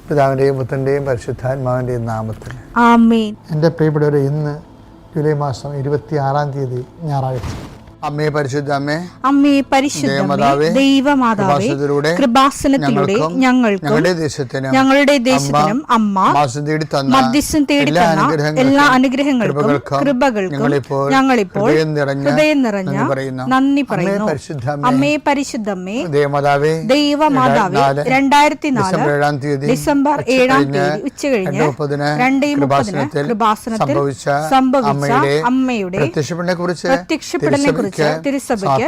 പിതാവിൻ്റെയും പുത്രൻ്റെയും പരിശുദ്ധാത്മാവിൻ്റെയും നാമത്തിൽ ആമേൻ. എൻ്റെ പ്രിയപ്പെട്ടവരെ, ഇന്ന് ജൂലൈ മാസം 26-ാം തീയതി ഞായറാഴ്ച. അമ്മേ പരിശുദ്ധ അമ്മേ, അമ്മേ പരിശുദ്ധമേ, ദൈവമാതാവേ, കൃപാസനത്തിലൂടെ ഞങ്ങൾക്കും ഞങ്ങളുടെ ദേശത്തിനും അമ്മ മധ്യസ്ഥം തേടി തന്ന എല്ലാ അനുഗ്രഹങ്ങൾക്കും കൃപകൾക്കും ഞങ്ങളിപ്പോൾ ഹൃദയം നിറഞ്ഞ നന്ദി പറയുന്നു. അമ്മേ പരിശുദ്ധമേ, ദൈവമാതാവേ, 2004 ഡിസംബർ 7-ാം തീയതി ഉച്ചകഴിഞ്ഞ് 2:30 കൃപാസനത്തിൽ സംഭവിച്ച അമ്മയുടെ പ്രത്യക്ഷപ്പെടലിനെ കുറിച്ച് തിരുസഭയ്ക്ക്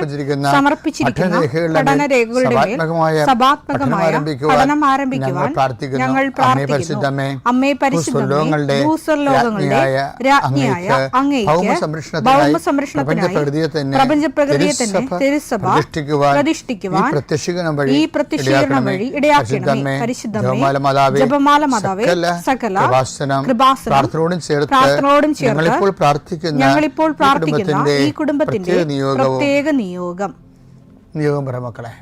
സമർപ്പിച്ചിരിക്കുന്ന പഠനരേഖകളുടെ മേൽ സഭാത്മകമായ പഠനം ആരംഭിക്കുവാൻ ഞങ്ങൾ പ്രാർത്ഥിക്കുന്നു. അമ്മേ പരിശുദ്ധമേ, ഭൂസ്വർലോകങ്ങളുടെ രാജ്ഞിയായ അങ്ങേയ്ക്ക് ഭൗമസംരക്ഷണത്തിനായി പ്രപഞ്ചപ്രകൃതിയെ തന്നെ തിരുസഭ പ്രതിഷ്ഠിക്കുവാൻ ഈ പ്രത്യക്ഷീകരണം വഴി ഇടയാക്കണമേ. പരിശുദ്ധമേ, ജപമാല മാതാവേ, സകല കൃപാസനം പ്രാർത്ഥനയോടും ചേർത്ത് ഞങ്ങളിപ്പോൾ പ്രാർത്ഥിക്കുന്ന ഈ കുടുംബത്തിന്റെ പ്രത്യേക നിയോഗം പറ മക്കളെ.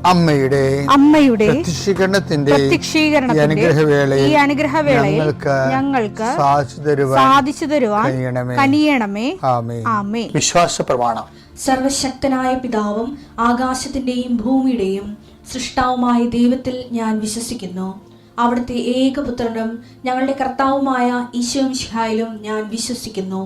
അമ്മയുടെ പ്രത്യക്ഷീകരണത്തിന്റെ ഈ അനുഗ്രഹവേളയിൽ ഞങ്ങൾക്ക് സാധിച്ചു തരുവാൻ കനിയണമേ. ആമേൻ. വിശ്വാസ പ്രമാണം. സർവശക്തനായ പിതാവും ആകാശത്തിന്റെയും ഭൂമിയുടെയും സൃഷ്ടാവുമായ ദൈവത്തിൽ ഞാൻ വിശ്വസിക്കുന്നു. അവിടുത്തെ ഏകപുത്രനും ഞങ്ങളുടെ കർത്താവുമായ ഈശോമിശിഹായിലും ഞാൻ വിശ്വസിക്കുന്നു.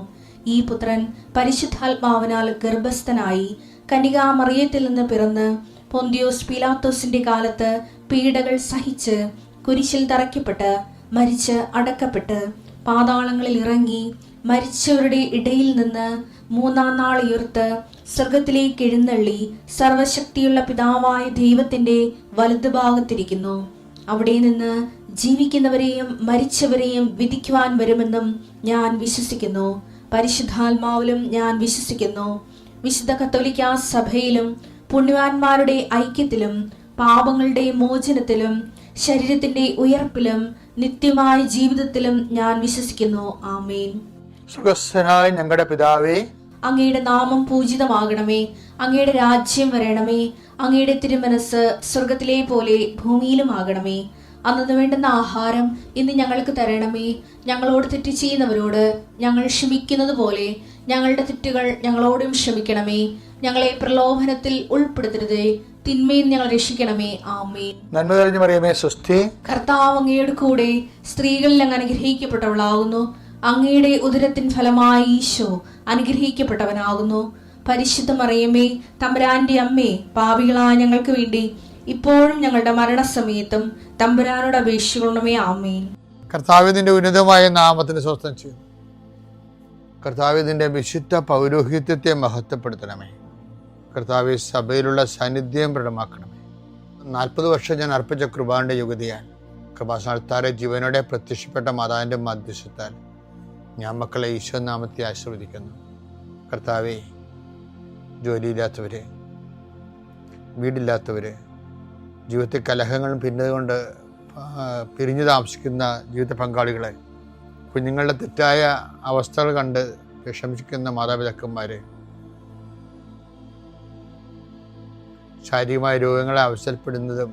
ഈ പുത്രൻ പരിശുദ്ധാത്മാവിനാൽ ഗർഭസ്ഥനായി കന്യകാമറിയത്തിൽ നിന്ന് പിറന്ന് പൊന്തിയോസ് പീലാത്തോസിന്റെ കാലത്ത് പീഡകൾ സഹിച്ച് കുരിശിൽ തറയ്ക്കപ്പെട്ട് മരിച്ച് അടക്കപ്പെട്ട് പാതാളങ്ങളിൽ ഇറങ്ങി മരിച്ചവരുടെ ഇടയിൽ നിന്ന് 3-ാം നാൾ ഉയർത്ത് സ്വർഗത്തിലേക്ക് എഴുന്നള്ളി സർവശക്തിയുള്ള പിതാവായ ദൈവത്തിന്റെ വലതുഭാഗത്തിരിക്കുന്നു. അവിടെ നിന്ന് ജീവിക്കുന്നവരെയും മരിച്ചവരെയും വിധിക്കുവാൻ വരുമെന്നും ഞാൻ വിശ്വസിക്കുന്നു. പരിശുദ്ധാത്മാവിലും ഞാൻ വിശ്വസിക്കുന്നു. വിശുദ്ധ കത്തോലിക്കാ സഭയിലും പുണ്യവാന്മാരുടെ ഐക്യത്തിലും പാപങ്ങളുടെ മോചനത്തിലും ശരീരത്തിന്റെ ഉയർപ്പിലും നിത്യമായ ജീവിതത്തിലും ഞാൻ വിശ്വസിക്കുന്നു. ആമേൻ. സ്വർഗ്ഗസ്ഥനായ ഞങ്ങളുടെ പിതാവേ, അങ്ങയുടെ നാമം പൂജിതമാകണമേ. അങ്ങയുടെ രാജ്യം വരണമേ. അങ്ങയുടെ തിരുമനസ് സ്വർഗത്തിലെ പോലെ ഭൂമിയിലും ആകണമേ. അന്നു വേണ്ടുന്ന ആഹാരം ഇന്ന് ഞങ്ങൾക്ക് തരണമേ. ഞങ്ങളോട് തെറ്റ് ചെയ്യുന്നവരോട് ഞങ്ങൾ ക്ഷമിക്കുന്നത് പോലെ ഞങ്ങളുടെ തെറ്റുകൾ ഞങ്ങളോടും ക്ഷമിക്കണമേ. ഞങ്ങളെ പ്രലോഭനത്തിൽ ഉൾപ്പെടുത്തരുതേ, തിന്മയിൽ ഞങ്ങൾ രക്ഷിക്കണമേ. ആമേൻ. നന്മ നിറഞ്ഞ മറിയമേ, സ്വസ്തി. കർത്താവ് അങ്ങയുടെ കൂടെ സ്ത്രീകളിൽ അങ്ങ് അനുഗ്രഹിക്കപ്പെട്ടവളാകുന്നു. അങ്ങയുടെ ഉദരത്തിൻ ഫലമായി ഈശോ അനുഗ്രഹിക്കപ്പെട്ടവനാകുന്നു. പരിശുദ്ധ മറിയമേ, തമ്പുരാന്റെ അമ്മേ, പാപികളായ ഞങ്ങൾക്ക് വേണ്ടി ഇപ്പോഴും ഞങ്ങളുടെ മരണസമയത്തും തമ്പുരാനോട് അപേക്ഷിക്കണമേ. ആമേൻ. കർത്താവിന്റെ ഉന്നതമായ നാമത്തിന് സ്വസ്ഥം ചെയ്യുന്നു. കർത്താവിന്റെ വിശുദ്ധ പൗരോഹിത്യത്തെ മഹത്വപ്പെടുത്തണമേ. കർത്താവ് സഭയിലുള്ള സാന്നിധ്യം പ്രകടമാക്കണമേ. 40 വർഷം ഞാൻ അർപ്പിച്ച കൃപാന്റെ യുഗതിയാൽ കൃപാസനത്താറെ ജീവനോടെ പ്രത്യക്ഷപ്പെട്ട മാതാവിന്റെ മധ്യസ്ഥത്താൽ ഞാൻ മക്കളെ ഈശോ നാമത്തെ ആശീർവദിക്കുന്നു. കർത്താവെ, ജോലിയില്ലാത്തവര്, വീടില്ലാത്തവര്, ജീവിതത്തിൽ കലഹങ്ങളും പിന്നതുകൊണ്ട് പിരിഞ്ഞു താമസിക്കുന്ന ജീവിത പങ്കാളികളെ, കുഞ്ഞുങ്ങളുടെ തെറ്റായ അവസ്ഥകൾ കണ്ട് വിഷമിക്കുന്ന മാതാപിതാക്കന്മാരെ, ശാരീരികമായ രോഗങ്ങളെ അവസരപ്പെടുന്നതും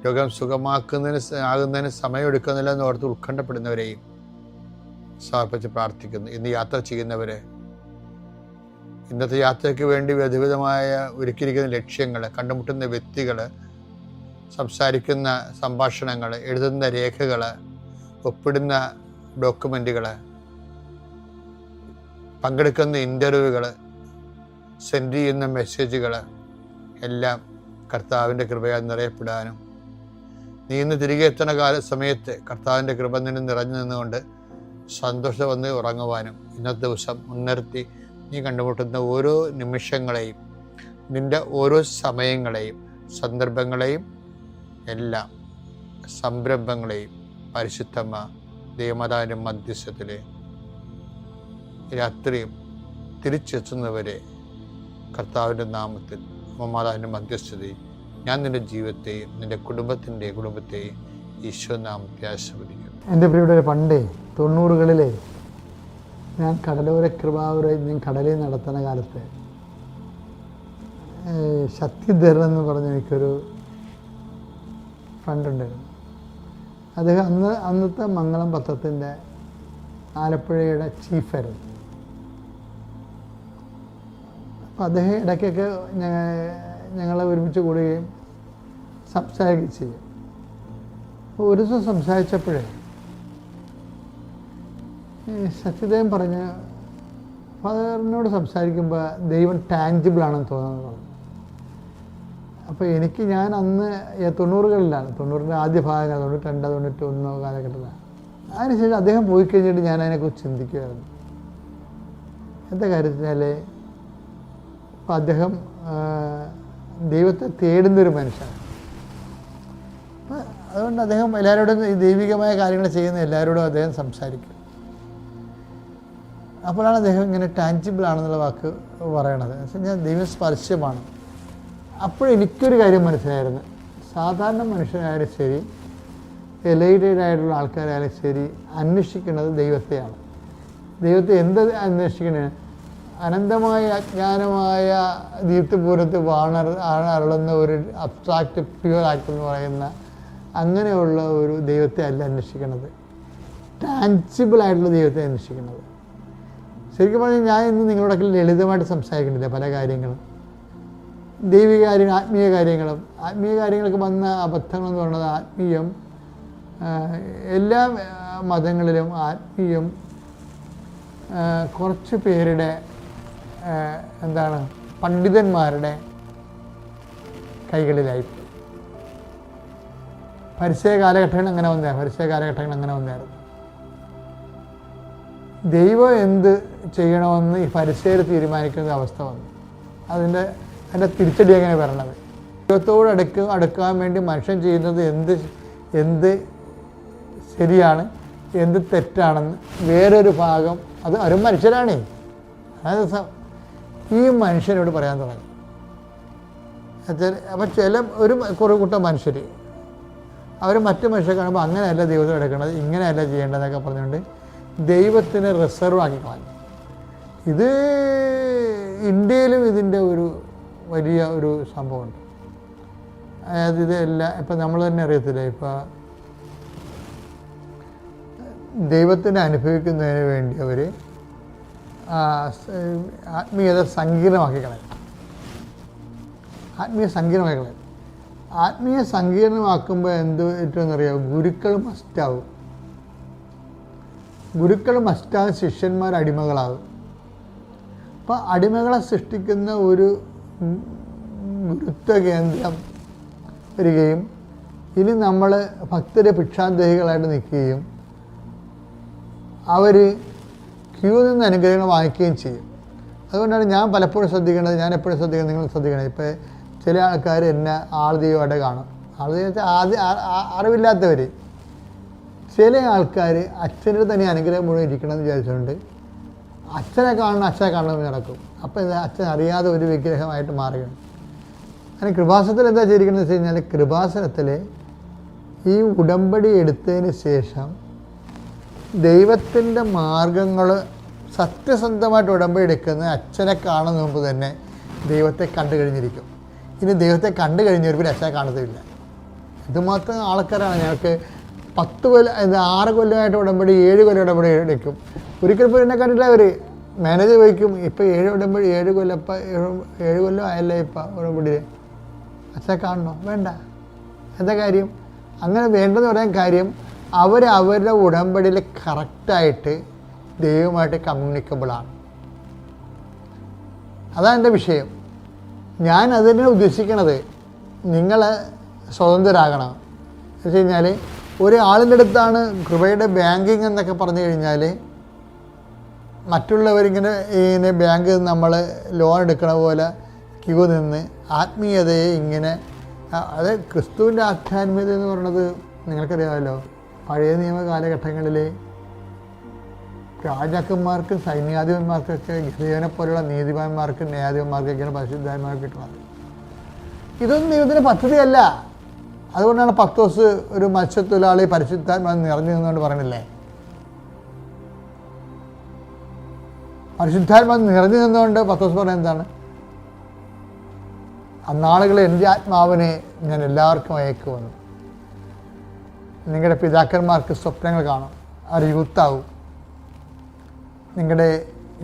രോഗം ആകുന്നതിന് സമയമെടുക്കുന്നില്ല എന്ന് ഓർത്ത് ഉത്കണ്ഠപ്പെടുന്നവരെയും സമർപ്പിച്ച് പ്രാർത്ഥിക്കുന്നു. ഇന്ന് യാത്ര ചെയ്യുന്നവരെ, ഇന്നത്തെ യാത്രയ്ക്ക് വേണ്ടി വിവിധമായ ഒരുക്കിയിരിക്കുന്ന ലക്ഷ്യങ്ങൾ, കണ്ടുമുട്ടുന്ന വ്യക്തികൾ, സംസാരിക്കുന്ന സംഭാഷണങ്ങൾ, എഴുതുന്ന രേഖകൾ, ഒപ്പിടുന്ന ഡോക്യുമെൻറ്റുകൾ, പങ്കെടുക്കുന്ന ഇൻ്റർവ്യൂകൾ, സെൻഡ് ചെയ്യുന്ന മെസ്സേജുകൾ എല്ലാം കർത്താവിൻ്റെ കൃപയാൽ നിറയപ്പെടാനും, നീ ഇന്ന് തിരികെ എത്തുന്ന സമയത്ത് കർത്താവിൻ്റെ കൃപ നിന്നെ നിറഞ്ഞു നിന്നുകൊണ്ട് സന്തോഷം വന്ന് ഉറങ്ങുവാനും, ഇന്നത്തെ ദിവസം മുൻനിർത്തി നീ കണ്ടുമുട്ടുന്ന ഓരോ നിമിഷങ്ങളെയും, നിൻ്റെ ഓരോ സമയങ്ങളെയും, സന്ദർഭങ്ങളെയും, എല്ലാം സംരംഭങ്ങളെയും പരിശുദ്ധമ്മ ദൈവമാതാവിൻ്റെ മധ്യസ്ഥത്തിൽ രാത്രിയും തിരിച്ചെത്തുന്നവരെ കർത്താവിൻ്റെ നാമത്തിൽ മാതാവിൻ്റെ മധ്യസ്ഥതയും ഞാൻ നിൻ്റെ ജീവിതത്തെയും നിൻ്റെ കുടുംബത്തെയും ഈശോ നാമത്തെ ആശീർവദിക്കുന്നു. എൻ്റെ പ്രിയപ്പെട്ടവരെ, പണ്ടേ 90കളിലെ ഞാൻ കടലോര കൃപാവരം ഞാൻ കടലിൽ നടത്തുന്ന കാലത്ത് ശക്തിധരൻ എന്ന് പറഞ്ഞ എനിക്കൊരു ഫ്രണ്ടുണ്ടായിരുന്നു. അദ്ദേഹം അന്നത്തെ മംഗളം പത്രത്തിൻ്റെ ആലപ്പുഴയുടെ ചീഫായിരുന്നു. അപ്പോൾ അദ്ദേഹം ഇടയ്ക്കൊക്കെ ഞങ്ങളെ ഒരുമിച്ച് കൂടുകയും സംസാരിക്കുകയും ചെയ്യും. അപ്പോൾ ഒരു ദിവസം സംസാരിച്ചപ്പോഴേ സത്യദേവൻ പറഞ്ഞ് ഫാദറിനോട് സംസാരിക്കുമ്പോൾ ദൈവം ടാഞ്ചിബിൾ ആണെന്ന് തോന്നുന്നത് പറഞ്ഞു. അപ്പോൾ ഞാൻ അന്ന് 90കളിലാണ്, 90ൻ്റെ ആദ്യ ഭാഗങ്ങൾ, 92, 91 കാലഘട്ടത്തിലാണ്. അതിനുശേഷം അദ്ദേഹം പോയി കഴിഞ്ഞിട്ട് ഞാൻ അതിനെക്കുറിച്ച് ചിന്തിക്കുമായിരുന്നു. എന്താ കാര്യത്തിനാൽ അപ്പോൾ അദ്ദേഹം ദൈവത്തെ തേടുന്നൊരു മനുഷ്യനാണ്. അപ്പം അതുകൊണ്ട് അദ്ദേഹം എല്ലാവരോടും ഈ ദൈവികമായ കാര്യങ്ങൾ ചെയ്യുന്ന എല്ലാവരോടും അദ്ദേഹം സംസാരിക്കും. അപ്പോഴാണ് അദ്ദേഹം ഇങ്ങനെ ടാഞ്ചിബിൾ ആണെന്നുള്ള വാക്ക് പറയണത്. ഞാൻ ദൈവസ്പർശ്യമാണ്. അപ്പോഴെനിക്കൊരു കാര്യം മനസ്സിലായിരുന്നു. സാധാരണ മനുഷ്യരായാലും ശരി, എലൈറ്റഡ് ആയിട്ടുള്ള ആൾക്കാരായാലും ശരി, അന്വേഷിക്കുന്നത് ദൈവത്തെയാണ്. ദൈവത്തെ എന്ത് അന്വേഷിക്കണേ? അനന്തമായ അജ്ഞാനമായ ദീപ്തിപൂരത്ത് അരുളുന്ന ഒരു അബ്സ്ട്രാക്റ്റ് പ്യുവർ ആക്ട് എന്ന് പറയുന്ന അങ്ങനെയുള്ള ഒരു ദൈവത്തെ അല്ല അന്വേഷിക്കുന്നത്, ടാഞ്ചിബിളായിട്ടുള്ള ദൈവത്തെ അന്വേഷിക്കുന്നത്. ശരിക്കും പറഞ്ഞാൽ ഞാൻ ഇന്ന് നിങ്ങളോടൊക്കെ ലളിതമായിട്ട് സംസാരിക്കുന്നില്ല പല കാര്യങ്ങളും, ദൈവിക കാര്യങ്ങൾ, ആത്മീയ കാര്യങ്ങളും. ആത്മീയ കാര്യങ്ങൾക്ക് വന്ന അബദ്ധങ്ങളെന്ന് പറയുന്നത്, ആത്മീയം എല്ലാ മതങ്ങളിലും ആത്മീയം കുറച്ച് പേരുടെ പണ്ഡിതന്മാരുടെ കൈകളിലായിപ്പോയി. പരിസര കാലഘട്ടങ്ങൾ അങ്ങനെ വന്നായിരുന്നു. ദൈവം എന്ത് ചെയ്യണമെന്ന് ഈ പരിസര തീരുമാനിക്കുന്ന അവസ്ഥ വന്നു. അതിൻ്റെ തിരിച്ചടി എങ്ങനെ വരണത്? ദൈവത്തോട് അടുക്കാൻ വേണ്ടി മനുഷ്യൻ ചെയ്യുന്നത് എന്ത് ശരിയാണ്, എന്ത് തെറ്റാണെന്ന് വേറൊരു ഭാഗം, അത് ഒരു മനുഷ്യരാണേ. അതായത് ഈ മനുഷ്യനോട് പറയാൻ തുടങ്ങി. അപ്പം ഒരു കൂട്ടം മനുഷ്യർ അവർ മറ്റു മനുഷ്യരെ കാണുമ്പോൾ അങ്ങനെയല്ല ദൈവത്തോട് എടുക്കേണ്ടത്, ഇങ്ങനെയല്ല ചെയ്യേണ്ടതെന്നൊക്കെ പറഞ്ഞുകൊണ്ട് ദൈവത്തിനെ റിസർവ് ആക്കി കളഞ്ഞു. ഇത് ഇന്ത്യയിലും ഇതിൻ്റെ ഒരു വലിയ ഒരു സംഭവമുണ്ട്. അതായത് ഇതെല്ലാം ഇപ്പം നമ്മൾ തന്നെ അറിയത്തില്ല, ഇപ്പം ദൈവത്തിനെ അനുഭവിക്കുന്നതിന് വേണ്ടി അവർ ആത്മീയത സങ്കീർണമാക്കി കളയും. ആത്മീയ സങ്കീർണമാക്കുമ്പോൾ എന്ത് പറ്റുമെന്നറിയാം? ഗുരുക്കൾ മസ്റ്റാവും. ശിഷ്യന്മാർ അടിമകളാകും. അപ്പോൾ അടിമകളെ സൃഷ്ടിക്കുന്ന ഒരു ഗുരുത്വ കേന്ദ്രം വരികയും ഇനി നമ്മൾ ഭക്തരെ ഭിക്ഷാന്തഹികളായിട്ട് നിൽക്കുകയും അവർ ക്യൂ നിന്ന് അനുഗ്രഹങ്ങൾ വാങ്ങിക്കുകയും ചെയ്യും. അതുകൊണ്ടാണ് ഞാൻ പലപ്പോഴും ശ്രദ്ധിക്കേണ്ടത്, ഞാൻ എപ്പോഴും ശ്രദ്ധിക്കുന്നത്, നിങ്ങൾ ശ്രദ്ധിക്കണം. ഇപ്പോൾ ചില ആൾക്കാർ എന്നെ ആൾദൈവമായിട്ട് കാണും. ആൾദൈവം വെച്ചാൽ അറിവില്ലാത്തവർ. ചില ആൾക്കാർ അച്ഛൻ്റെ തന്നെ അനുഗ്രഹം മുഴുവൻ ഇരിക്കണമെന്ന് വിചാരിച്ചുകൊണ്ട് അച്ഛനെ കാണണമെന്ന് നടക്കും. അപ്പോൾ അച്ഛൻ അറിയാതെ ഒരു വിഗ്രഹമായിട്ട് മാറുകയാണ്. അങ്ങനെ കൃപാസനത്തിൽ എന്താ ചെയ്തിരിക്കുന്നത് വെച്ച് കഴിഞ്ഞാൽ, കൃപാസനത്തിൽ ഈ ഉടമ്പടി എടുത്തതിന് ശേഷം ദൈവത്തിൻ്റെ മാർഗങ്ങൾ സത്യസന്ധമായിട്ട് ഉടമ്പടി എടുക്കുന്ന അച്ഛനെ കാണുന്ന മുമ്പ് തന്നെ ദൈവത്തെ കണ്ടു കഴിഞ്ഞിരിക്കും. ഇനി ദൈവത്തെ കണ്ടു കഴിഞ്ഞവർ പിന്നെ അച്ഛനെ കാണത്തില്ല. ഇതുമാത്രം ആൾക്കാരാണ്. ഞങ്ങൾക്ക് 6 കൊല്ലമായിട്ട് ഉടമ്പടി, 7 കൊല്ലം ഉടമ്പടി എടുക്കും. ഒരിക്കൽ പോലും എന്നെ കണ്ടില്ല. അവർ മാനേജർ വഹിക്കും, ഇപ്പം 7 കൊല്ലം ആയല്ലേ ഇപ്പം ഉടമ്പടി, അച്ഛനെ കാണണോ? വേണ്ട. എന്താ കാര്യം? അങ്ങനെ വേണ്ടെന്ന് പറയാൻ കാര്യം, അവരുടെ ഉടമ്പടിയിൽ കറക്റ്റായിട്ട് ദൈവമായിട്ട് കമ്മ്യൂണിക്കബിളാണ്. അതാണ് എൻ്റെ വിഷയം. ഞാൻ അതിനെ ഉദ്ദേശിക്കണത് നിങ്ങൾ സ്വതന്ത്രരാകണം. എന്ന് വെച്ച് കഴിഞ്ഞാൽ ഒരാളിൻ്റെ അടുത്താണ് കൃപയുടെ ബാങ്കിങ് എന്നൊക്കെ പറഞ്ഞു കഴിഞ്ഞാൽ മറ്റുള്ളവരിങ്ങനെ ബാങ്കിൽ നമ്മൾ ലോൺ എടുക്കണ പോലെ ക്യൂ നിന്ന് ആത്മീയതയെ ഇങ്ങനെ, അത് ക്രിസ്തുവിൻ്റെ ആധ്യാത്മികത എന്ന് പറയുന്നത് നിങ്ങൾക്കറിയാമല്ലോ. പഴയ നിയമ കാലഘട്ടങ്ങളിൽ രാജാക്കന്മാർക്കും സൈന്യാധിപന്മാർക്കൊക്കെ ഗിദെയോനെ പോലുള്ള നീതിമാന്മാർക്കും ന്യായാധിപന്മാർക്കൊക്കെയാണ് പരിശുദ്ധാത്മാവ് കിട്ടുന്നത്. ഇതൊന്നും ദൈവത്തിൻ്റെ പദ്ധതിയല്ല. അതുകൊണ്ടാണ് പത്രോസ് ഒരു മത്സ്യത്തൊഴിലാളി പരിശുദ്ധാത്മാവ് നിറഞ്ഞു നിന്നുകൊണ്ട് പറയണില്ലേ, പരിശുദ്ധാത്മാവ് നിറഞ്ഞു നിന്നുകൊണ്ട് പത്രോസ് പറയുന്നത് എന്താണ്? അന്നാളുകളിൽ എൻ്റെ ആത്മാവിനെ ഞാൻ എല്ലാവർക്കും അയക്കുമെന്ന്. നിങ്ങളുടെ പിതാക്കന്മാർക്ക് സ്വപ്നങ്ങൾ കാണും, അവർ യൂത്താവും. നിങ്ങളുടെ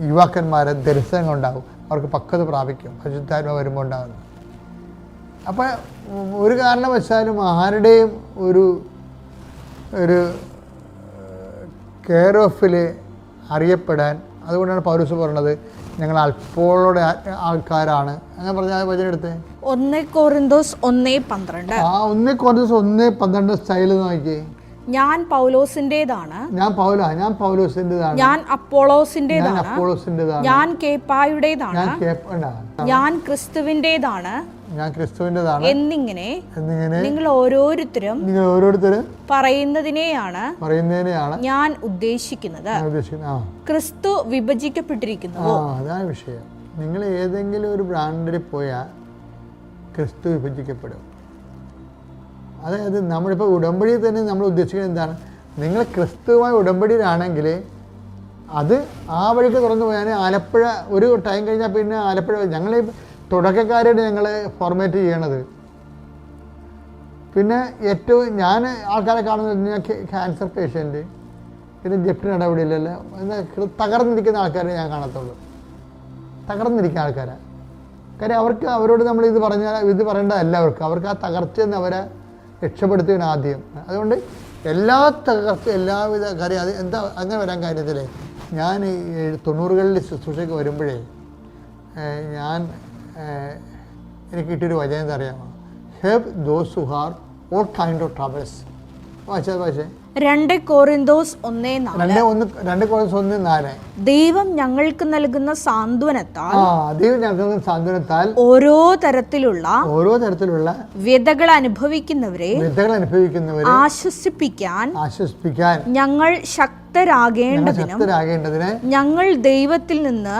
യുവാക്കന്മാരെ ദർശനങ്ങളുണ്ടാകും, അവർക്ക് പക്വത പ്രാപിക്കും, പരിശുദ്ധാത്മാവ് വരുമ്പോൾ ഉണ്ടാകുന്നത്. അപ്പോൾ ഒരു കാരണവശാലും ആരുടെയും ഒരു കെയർ ഓഫിൽ അറിയപ്പെടാൻ, അതുകൊണ്ടാണ് പൗലോസ് പറയുന്നത് ഞങ്ങൾ അല്പോളുടെ ആൾക്കാരാണ്. അങ്ങനെ പറഞ്ഞാൽ വചനം എടുത്തേ 1 കൊരിന്തോസ് 1:12. ആ 1 കൊരിന്തോസ് 1:12 സ്റ്റൈൽ നോക്കിയേ. ഞാൻ പൗലോസിന്റേതാണ്, ഞാൻ പൗലോസിന്റേതാണ്, ഞാൻ അപ്പോളോസിന്റേതാണ്, ഞാൻ കേപ്പായുടേതാണ്, ഞാൻ ക്രിസ്തുവിന്റേതാണ് എന്നിങ്ങനെ നിങ്ങൾ ഓരോരുത്തരും പറയുന്നതിനെയാണ് ഞാൻ ഉദ്ദേശിക്കുന്നത്. ക്രിസ്തു വിഭജിക്കപ്പെട്ടിരിക്കുന്നു. അതാണ് വിഷയം. നിങ്ങൾ ഏതെങ്കിലും ഒരു ബ്രാൻഡിൽ പോയാൽ ക്രിസ്തു വിഭജിക്കപ്പെടും. അതായത് നമ്മളിപ്പോൾ ഉടമ്പടിയിൽ തന്നെ നമ്മൾ ഉദ്ദേശിക്കുന്നത് എന്താണ്? നിങ്ങൾ ക്രിസ്തുവുമായി ഉടമ്പടിയിലാണെങ്കിൽ അത് ആ വഴിക്ക് തുറന്നു പോയാൽ ആലപ്പുഴ ഒരു ടൈം കഴിഞ്ഞാൽ പിന്നെ ആലപ്പുഴ ഞങ്ങൾ തുടക്കക്കാരായിട്ട് ഞങ്ങൾ ഫോർമാറ്റ് ചെയ്യണത്. പിന്നെ ഏറ്റവും ഞാൻ ആൾക്കാരെ കാണുന്നത് ക്യാൻസർ പേഷ്യൻറ്റ്, പിന്നെ ജപ്തി നടപടിയിലല്ല, തകർന്നിരിക്കുന്ന ആൾക്കാരെ ഞാൻ കാണത്തുള്ളൂ. തകർന്നിരിക്കുന്ന ആൾക്കാരെ. കാര്യം അവരോട് നമ്മൾ ഇത് പറയേണ്ടതല്ല. അവർക്ക് ആ തകർച്ചയെന്ന് അവരെ രക്ഷപ്പെടുത്തുകയാണ് ആദ്യം. അതുകൊണ്ട് എല്ലാ എല്ലാവിധ കാര്യം അത് എന്താ അങ്ങനെ വരാൻ കാര്യത്തില്ലേ, ഞാൻ 90കളിൽ ശുശ്രൂഷയ്ക്ക് വരുമ്പോഴേ എനിക്ക് കിട്ടിയൊരു വചനം എന്താ അറിയാമോ? Help those who are all kind of troubles. വായിച്ചേ 2 കൊരിന്തോസ് 1:4. ദൈവം ഞങ്ങൾക്ക് നൽകുന്ന സാന്ത്വനത്താൽ ഓരോ തരത്തിലുള്ള വ്യതകൾ അനുഭവിക്കുന്നവരെ ആശ്വസിപ്പിക്കാൻ ഞങ്ങൾ ശക്തരാകേണ്ടതിന് ഞങ്ങൾ ദൈവത്തിൽ നിന്ന്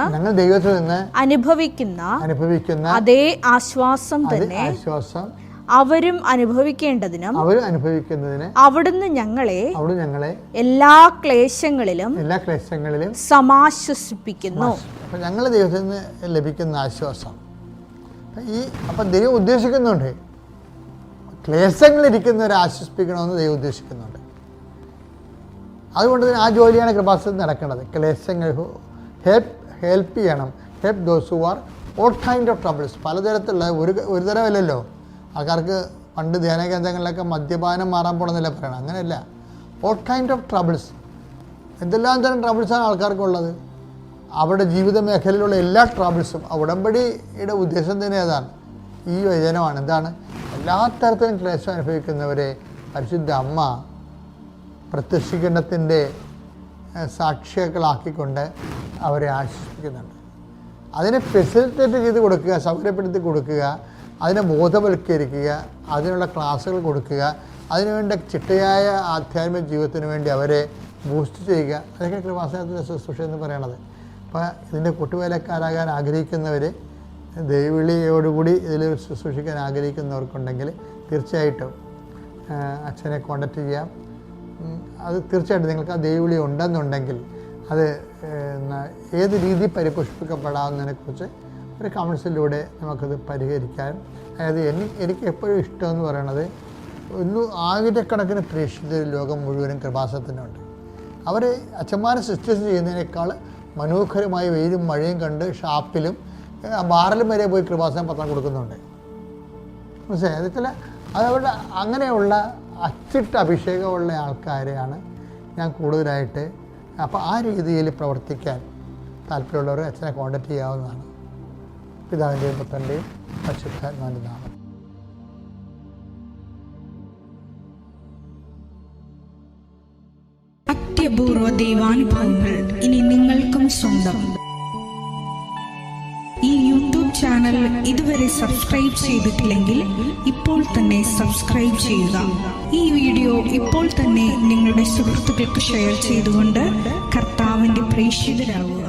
അനുഭവിക്കുന്ന അതേ ആശ്വാസം തന്നെ അവരും അനുഭവിക്കേണ്ടതിനും അവിടുന്ന് ഞങ്ങളെ എല്ലാ ക്ലേശങ്ങളിലും സമാശ്വസിപ്പിക്കുന്നു. അപ്പം ഞങ്ങൾ ദൈവത്തിൽ നിന്ന് ലഭിക്കുന്ന ആശ്വാസം അപ്പം ദൈവം ഉദ്ദേശിക്കുന്നുണ്ട്. ക്ലേശങ്ങളിരിക്കുന്നവരെ ആശ്വസിപ്പിക്കണമെന്ന് ദൈവം ഉദ്ദേശിക്കുന്നുണ്ട്. അതുകൊണ്ട് തന്നെ ആ ജോലിയാണ് കൃപാസനത്തിൽ നടക്കേണ്ടത്. ക്ലേശങ്ങൾ ഹെൽപ്പ് ചെയ്യണം. Help those who are all kind of troubles. പലതരത്തിലുള്ള ഒരു തരമല്ലല്ലോ. ആൾക്കാർക്ക് പണ്ട് ധ്യാന കേന്ദ്രങ്ങളിലൊക്കെ മദ്യപാനം മാറാൻ പോകണമെന്നല്ല പറയണം. അങ്ങനെയല്ല, ഓൾ കൈൻഡ് ഓഫ് ട്രബിൾസ്. എന്തെല്ലാം തരം ട്രബിൾസാണ് ആൾക്കാർക്കുള്ളത്. അവരുടെ ജീവിത മേഖലയിലുള്ള എല്ലാ ട്രബിൾസും. ഉടമ്പടിയുടെ ഉദ്ദേശം തന്നെ അതാണ്. ഈ വചനമാണ്. എന്താണ്? എല്ലാ തരത്തിലും ക്ലേശം അനുഭവിക്കുന്നവരെ പരിശുദ്ധ അമ്മ പ്രത്യക്ഷീകരണത്തിൻ്റെ സാക്ഷികളാക്കിക്കൊണ്ട് അവരെ ആശ്വസിപ്പിക്കുന്നുണ്ട്. അതിനെ ഫെസിലിറ്റേറ്റ് ചെയ്ത് കൊടുക്കുക, സൗകര്യപ്പെടുത്തി കൊടുക്കുക, അതിനെ ബോധവൽക്കരിക്കുക, അതിനുള്ള ക്ലാസ്സുകൾ കൊടുക്കുക, അതിനുവേണ്ട ചിട്ടയായ ആധ്യാത്മിക ജീവിതത്തിന് വേണ്ടി അവരെ ബൂസ്റ്റ് ചെയ്യുക. അതൊക്കെ കൃപാസനത്തിൻ്റെ ശുശ്രൂഷ എന്ന് പറയണത്. അപ്പോൾ ഇതിൻ്റെ കൂട്ടുവേലക്കാരാകാൻ ആഗ്രഹിക്കുന്നവർ, ദൈവവിളിയോടുകൂടി ഇതിൽ ശുശ്രൂഷിക്കാൻ ആഗ്രഹിക്കുന്നവർക്കുണ്ടെങ്കിൽ തീർച്ചയായിട്ടും അച്ഛനെ കോൺടാക്റ്റ് ചെയ്യാം. അത് തീർച്ചയായിട്ടും നിങ്ങൾക്ക് ആ ദൈവവിളി ഉണ്ടെന്നുണ്ടെങ്കിൽ അത് ഏത് രീതി പരിപോഷിപ്പിക്കപ്പെടാവുന്നതിനെക്കുറിച്ച് ഒരു കൗൺസിലൂടെ നമുക്കത് പരിഹരിക്കാൻ. അതായത് എനിക്ക് എപ്പോഴും ഇഷ്ടമെന്ന് പറയണത്, ആയിരക്കണക്കിന് പ്രേക്ഷിത ലോകം മുഴുവനും കൃപാസനത്തിനുണ്ട്. അവർ അച്ഛന്മാരെ സൃഷ്ടിച്ച് ചെയ്യുന്നതിനേക്കാൾ മനോഹരമായി വെയിലും മഴയും കണ്ട് ഷാപ്പിലും ബാറിലും വരെ പോയി കൃപാസനം പത്രം കൊടുക്കുന്നുണ്ട്. മനസ്സിലായി? അതിൽ അതവരുടെ അങ്ങനെയുള്ള അച്ചിട്ട് അഭിഷേകമുള്ള ആൾക്കാരെയാണ് ഞാൻ കൂടുതലായിട്ട്. അപ്പോൾ ആ രീതിയിൽ പ്രവർത്തിക്കാൻ താല്പര്യമുള്ളവർ അച്ഛനെ കോൺടാക്റ്റ് ചെയ്യാവുന്നതാണ്. പിതാവിൻ്റെയും പുത്രൻ്റെയും പരിശുദ്ധാത്മാവിൻ്റെ നാമം. അത്യപൂർവ ദൈവാനുഭവങ്ങൾ ഇനി നിങ്ങൾക്കും സ്വന്തം. ഈ യൂട്യൂബ് ചാനൽ ഇതുവരെ സബ്സ്ക്രൈബ് ചെയ്തിട്ടില്ലെങ്കിൽ ഇപ്പോൾ തന്നെ സബ്സ്ക്രൈബ് ചെയ്യുക. ഈ വീഡിയോ ഇപ്പോൾ തന്നെ നിങ്ങളുടെ സുഹൃത്തുക്കൾക്ക് ഷെയർ ചെയ്തുകൊണ്ട് കർത്താവിന്റെ പ്രേക്ഷിതരാകുക.